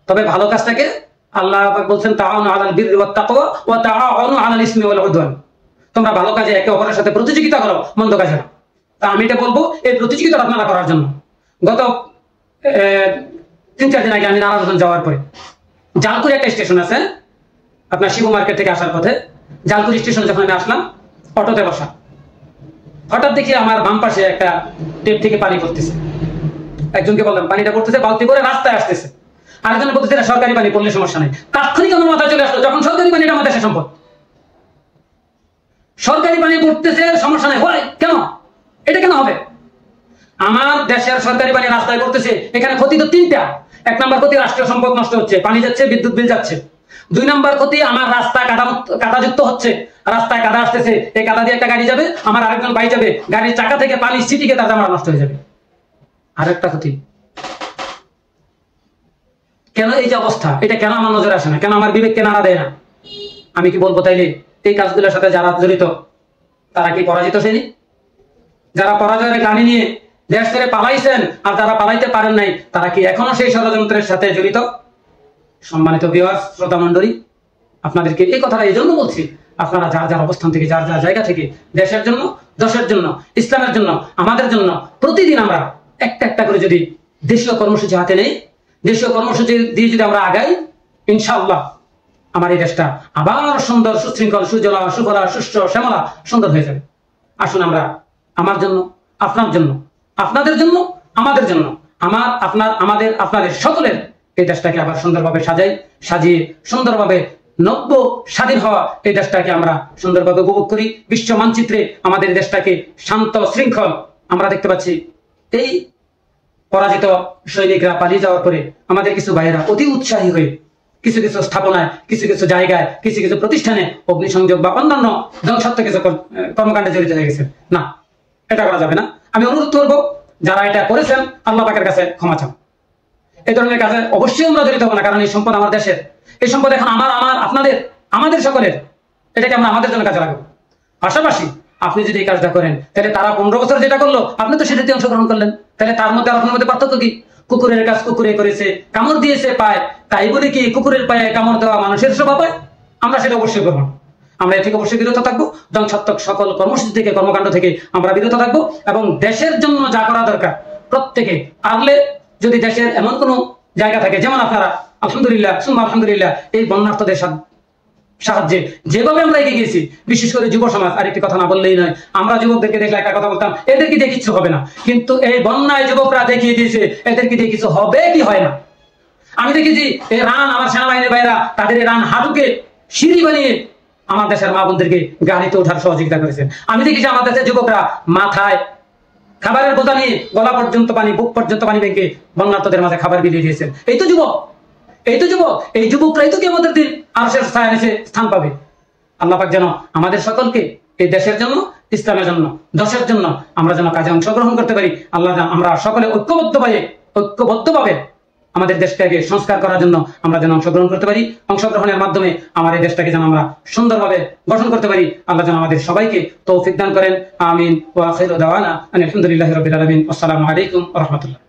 তবে ভালো কাজটাকে আল্লাহ বলছেন তাআওয়ানু আলাল বিররি ওয়াত তাকওয়া ওয়া তাআওয়ানু আলাল ইসমি ওয়াল উদওয়ান। তোমরা ভালো কাজে একে অপরের সাথে প্রতিযোগিতা করো, মন্দ কাজে না। তা আমি এটা বলবো, এই প্রতিযোগিতা আপনারা করার জন্য। গত 3-4 দিন আগে আমি নারায়ণগঞ্জ যাওয়ার পরে জালকুড়ি একটা স্টেশন আছে, আপনার শিবু মার্কেট থেকে আসার পথে জালকুড়ি স্টেশনে যখন আমি আসলাম, অটোতে বসা, হঠাৎ দেখি আমার বাম পাশে একটা টেপ থেকে পানি পড়তেছে। একজনকে বললাম পানিটা পড়তেছে, বালতি করে রাস্তায় আসতেছে। আরেকজন বলতেছে এটা সরকারি পানি, পড়লে সমস্যা নেই। তাৎক্ষণিক আমার মাথায় চলে আসলো, যখন সরকারি পানিটা আমার দেশের সম্পদ, সরকারি পানি পড়তেছে সমস্যা নেই, কেন এটা কেন হবে? আমার দেশের সরকারি পানি রাস্তায় পড়তেছে, এখানে ক্ষতি তো 3টা। 1 নম্বর ক্ষতি, রাষ্ট্রীয় সম্পদ নষ্ট হচ্ছে, পানি যাচ্ছে, বিদ্যুৎ বিল যাচ্ছে। 2 নম্বর ক্ষতি, আমার রাস্তা কাদাযুক্ত হচ্ছে, রাস্তায় কাদা আসতেছে, এই কাদা দিয়ে একটা গাড়ি যাবে, আমার আরেকজন ভাই যাবে, গাড়ির চাকা থেকে পানি ছিটিকে তার জামা নষ্ট হয়ে যাবে। আরেকটা ক্ষতি, কেন এই যে অবস্থা, এটা কেন আমার নজরে আসে না, কেন আমার বিবেককে নাড়া দেয় না? আমি কি বলবো তাইলে এই কাজগুলোর সাথে যারা জড়িত তারা কি পরাজিত শ্রেণী? যারা পরাজয়ের গ্লানি নিয়ে দেশ ছেড়ে পালাইছেন আর যারা পালাইতে পারেন নাই, তারা কি এখনো সেই ষড়যন্ত্রের সাথে জড়িত? সম্মানিত ভিউয়ার্স, শ্রোতা মণ্ডলী, আপনাদেরকে এই কথাটা এই জন্য বলছি, আপনারা যার যার অবস্থান থেকে, যার যার জায়গা থেকে দেশের জন্য, দেশের জন্য, ইসলামের জন্য, আমাদের জন্য প্রতিদিন আমরা একটা করে যদি দেশীয় কর্মসূচি হাতে নেই, দেশীয় কর্মসূচি দিয়ে যদি আমরা আগাই, ইনশাআল্লাহ আমার এই দেশটা আবার সুন্দর, সুশৃঙ্খল, সুজলা, সুফলা, সুষ্ঠ, শ্যামলা, সুন্দর হয়ে যাবে। আসুন আমরা আমার জন্য, আপনার জন্য, আপনাদের জন্য, আমাদের জন্য, আমার, আপনার, আমাদের, আপনাদের সকলের এই দেশটাকে আবার সুন্দরভাবে সাজিয়ে সুন্দরভাবে নব্য স্বাধীন হওয়া এই দেশটাকে আমরা সুন্দরভাবে উপভোগ করি। বিশ্ব মানচিত্রে আমাদের দেশটাকে শান্ত, শৃঙ্খল আমরা দেখতে পাচ্ছি। এই পরাজিত সৈনিকরা পালিয়ে যাওয়ার পরে আমাদের কিছু ভাইয়েরা অতি উৎসাহী হয়ে কিছু কিছু স্থাপনায়, কিছু কিছু জায়গায়, কিছু কিছু প্রতিষ্ঠানে অগ্নিসংযোগ বা অন্যান্য ধ্বংসাত্মক কিছু কর্মকাণ্ডে জড়িত হয়ে গেছে। না, এটা করা যাবে না। আমি অনুরোধ করবো, যারা এটা করেছেন আল্লাহ পাকের কাছে ক্ষমা চান। এই ধরনের কাজে অবশ্যই আমরা জড়িত হবো না, কারণ এই সম্পদ আমার দেশের, এই সম্পদ এখন আমার, আপনাদের, আমাদের সকলের। এটাকে আমরা আমাদের জন্য কাজে লাগাবো। পাশাপাশি আপনি যদি এই কাজটা করেন, তাহলে তারা 15 বছর যেটা করলো, আপনি তো সেটাতে অংশগ্রহণ করলেন, তাহলে তার মধ্যে আপনার মধ্যে পার্থক্য কি? কুকুরের কাজ কুকুরে করেছে, কামড় দিয়েছে পায়, তাই বলে কি কুকুরের পায়ে কামড় দেওয়া মানুষের শোভা পায়? আমরা সেটা অবশ্যই করবো না। আমরা এর থেকে অবশ্যই বিরত থাকবো। ধ্বংসাত্মক সকল কর্মসূচি থেকে, কর্মকাণ্ড থেকে আমরা বিরত থাকবো এবং দেশের জন্য যা করা দরকার প্রত্যেকে পারলে, যদি দেশের এমন কোনো জায়গা থাকে, যেমন আপনারা আলহামদুলিল্লাহ সুম্মা আলহামদুলিল্লাহ এই বন্যার্থদের সাহায্যে যেভাবে আমরা এগিয়ে গেছি, বিশেষ করে যুব সমাজ, আরেকটি কথা না বললেই নয়, আমরা যুবকদেরকে দেখলে একটা কথা বলতাম, এদেরকে দিয়ে কিছু হবে না, কিন্তু এই বন্যায় যুবকরা দেখিয়ে দিয়েছে এদেরকে দিয়ে কিছু হবে কি হয় না। আমি দেখেছি এই রান, আমার সেনাবাহিনীর ভাইরা তাদের এই রান হাঁটুকে সিঁড়ি বানিয়ে আমার দেশের মা বোনদেরকে গাড়িতে ওঠার সহযোগিতা করেছেন। আমি দেখেছি আমার দেশের যুবকরা মাথায় খাবারের বোঝা নিয়ে গলা পর্যন্ত পানি, বুক পর্যন্ত পানি ভেঙে বন্যার্থদের মাঝে খাবার বিলিয়ে দিয়েছেন। এই তো যুবক, এই তো যুবক, এই যুবকরাই তো কিয়ামতের দিন আরশের ছায়া নিচে স্থান পাবে। আল্লাহ পাক যেন আমাদের সকলকে এই দেশের জন্য, ইসলামের জন্য, দেশের জন্য আমরা যেন কাজে অংশগ্রহণ করতে পারি। আল্লাহ আমরা সকলে ঐক্যবদ্ধভাবে আমাদের দেশটাকে সংস্কার করার জন্য আমরা যেন অংশগ্রহণ করতে পারি। অংশগ্রহণের মাধ্যমে আমার এই দেশটাকে যেন আমরা সুন্দরভাবে গঠন করতে পারি। আল্লাহ যেন আমাদের সবাইকে তৌফিক দান করেন। আমিন ওয়া আখিরু দাওয়ানা আলহামদুলিল্লাহি রাব্বিল আলামিন। আসসালামু আলাইকুম ওয়া রাহমাতুল্লাহ।